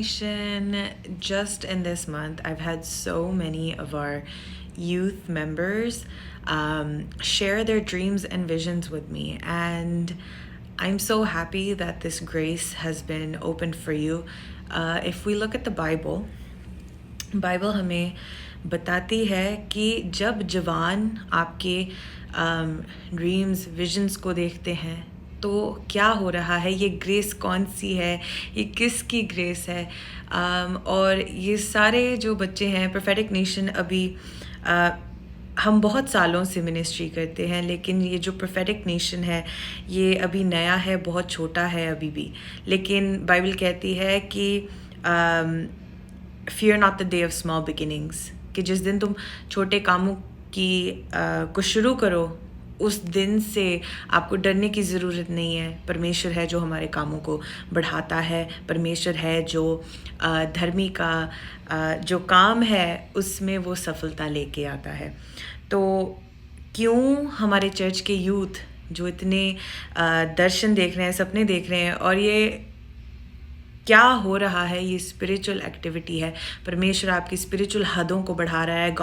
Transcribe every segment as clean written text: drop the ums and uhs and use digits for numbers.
Nation, just in this month, I've had so many of our youth members share their dreams and visions with me. And I'm so happy that this grace has been opened for you. If we look at the Bible हमें बताती है कि जब जवान आपके dreams visions को देखते हैं तो क्या हो रहा है, ये ग्रेस कौन सी है, ये किसकी ग्रेस है। और ये सारे जो बच्चे हैं प्रोफेटिक नेशन, अभी हम बहुत सालों से मिनिस्ट्री करते हैं, लेकिन ये जो प्रोफेटिक नेशन है ये अभी नया है, बहुत छोटा है अभी भी। लेकिन बाइबल कहती है कि fear not the day of small beginnings, कि जिस दिन तुम छोटे कामों को शुरू करो उस दिन से आपको डरने की ज़रूरत नहीं है। परमेश्वर है जो हमारे कामों को बढ़ाता है, परमेश्वर है जो धर्मी का जो काम है उसमें वो सफलता लेके आता है। तो क्यों हमारे चर्च के यूथ जो इतने दर्शन देख रहे हैं, सपने देख रहे हैं, और ये क्या हो रहा है, ये स्पिरिचुअल एक्टिविटी है, परमेश्वर आपकी स्पिरिचुअल हदों को बढ़ा रहा है।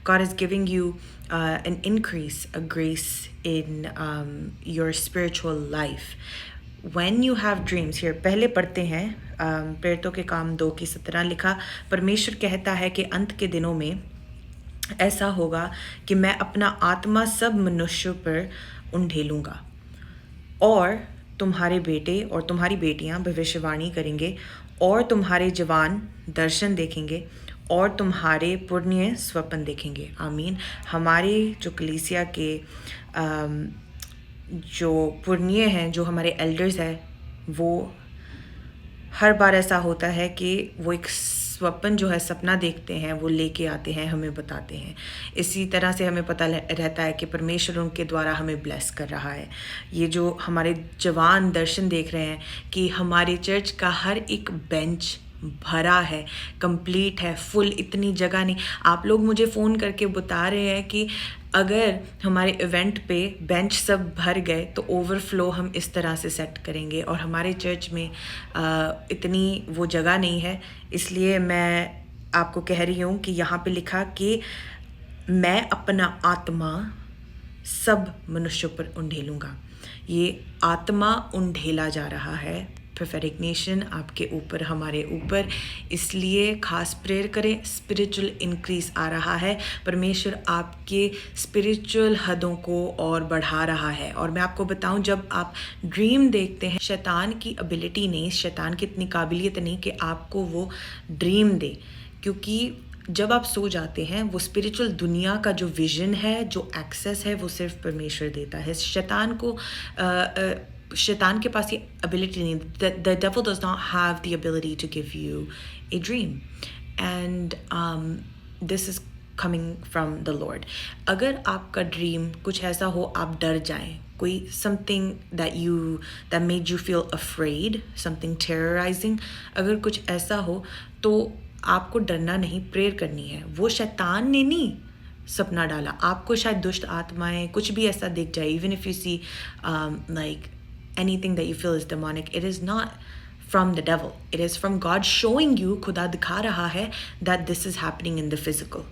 God is giving you an increase, a grace in your spiritual life. When you have dreams, here पहले पढ़ते हैं प्रेरितों के काम 2:17 लिखा, परमेश्वर कहता है कि अंत के दिनों में ऐसा होगा कि मैं अपना आत्मा सब मनुष्यों पर उंडेलूँगा और तुम्हारे बेटे और तुम्हारी बेटियां भविष्यवाणी करेंगे और तुम्हारे जवान दर्शन देखेंगे और तुम्हारे पुण्य स्वप्न देखेंगे। आमीन। हमारे जो कलीसिया के जो पुण्य हैं, जो हमारे एल्डर्स हैं, वो हर बार ऐसा होता है कि वो एक स्वप्न जो है, सपना देखते हैं, वो लेके आते हैं, हमें बताते हैं। इसी तरह से हमें पता रहता है कि परमेश्वर उनके द्वारा हमें ब्लेस कर रहा है। ये जो हमारे जवान दर्शन देख रहे हैं कि हमारे चर्च का हर एक बेंच भरा है, कंप्लीट है, फुल, इतनी जगह नहीं। आप लोग मुझे फ़ोन करके बता रहे हैं कि अगर हमारे इवेंट पे बेंच सब भर गए तो ओवरफ्लो हम इस तरह से सेट करेंगे, और हमारे चर्च में इतनी वो जगह नहीं है। इसलिए मैं आपको कह रही हूँ कि यहाँ पे लिखा कि मैं अपना आत्मा सब मनुष्यों पर उंडेलूँगा। ये आत्मा उंडेला जा रहा है प्रोफेटिक नेशन आपके ऊपर, हमारे ऊपर। इसलिए खास प्रेयर करें, स्पिरिचुअल इंक्रीज आ रहा है, परमेश्वर आपके स्पिरिचुअल हदों को और बढ़ा रहा है। और मैं आपको बताऊं, जब आप ड्रीम देखते हैं, शैतान की एबिलिटी नहीं, शैतान की इतनी काबिलियत नहीं कि आपको वो ड्रीम दे, क्योंकि जब आप सो जाते हैं वो स्पिरिचुअल दुनिया का जो विजन है, जो एक्सेस है, वो सिर्फ परमेश्वर देता है। शैतान के पास ये एबिलिटी नहीं। The devil does not have the ability to give you a dream, and this is coming from the Lord. अगर आपका ड्रीम कुछ ऐसा हो आप डर जाएं, कोई something that made you feel afraid, something terrorizing, अगर कुछ ऐसा हो तो आपको डरना नहीं, प्रेयर करनी है। वो शैतान ने नहीं सपना डाला, आपको शायद दुष्ट आत्माएं कुछ भी ऐसा दिख जाए, even if you see like anything that you feel is demonic, it is not from the devil, it is from God showing you, खुदा दिखा रहा है that this is happening in the physical।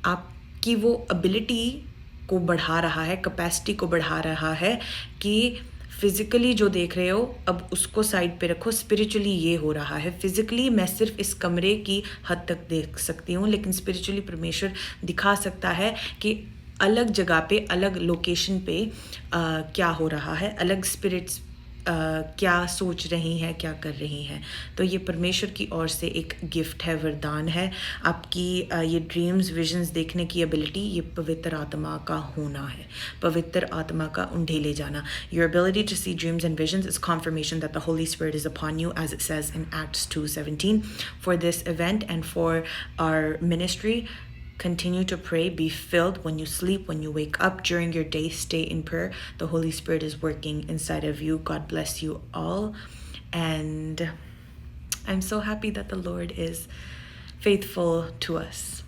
आपकी वो ability को बढ़ा रहा है, capacity को बढ़ा रहा है कि फिजिकली जो देख रहे हो अब उसको साइड पे रखो, स्पिरिचुअली ये हो रहा है। फिजिकली मैं सिर्फ इस कमरे की हद तक देख सकती हूँ, लेकिन स्पिरिचुअली परमेश्वर दिखा सकता है कि अलग जगह पे, अलग लोकेशन पे क्या हो रहा है, अलग स्पिरिट्स क्या सोच रही हैं, क्या कर रही हैं। तो ये परमेश्वर की ओर से एक गिफ्ट है, वरदान है। आपकी ये ड्रीम्स विजन्स देखने की एबिलिटी, ये पवित्र आत्मा का होना है, पवित्र आत्मा का उंडेले जाना। Your ability to see dreams and visions is confirmation that the Holy Spirit is upon you, as it says in Acts 2:17. For this event and for our ministry, continue to pray, be filled when you sleep, when you wake up, during your day, stay in prayer. The Holy Spirit is working inside of you. God bless you all. And I'm so happy that the Lord is faithful to us.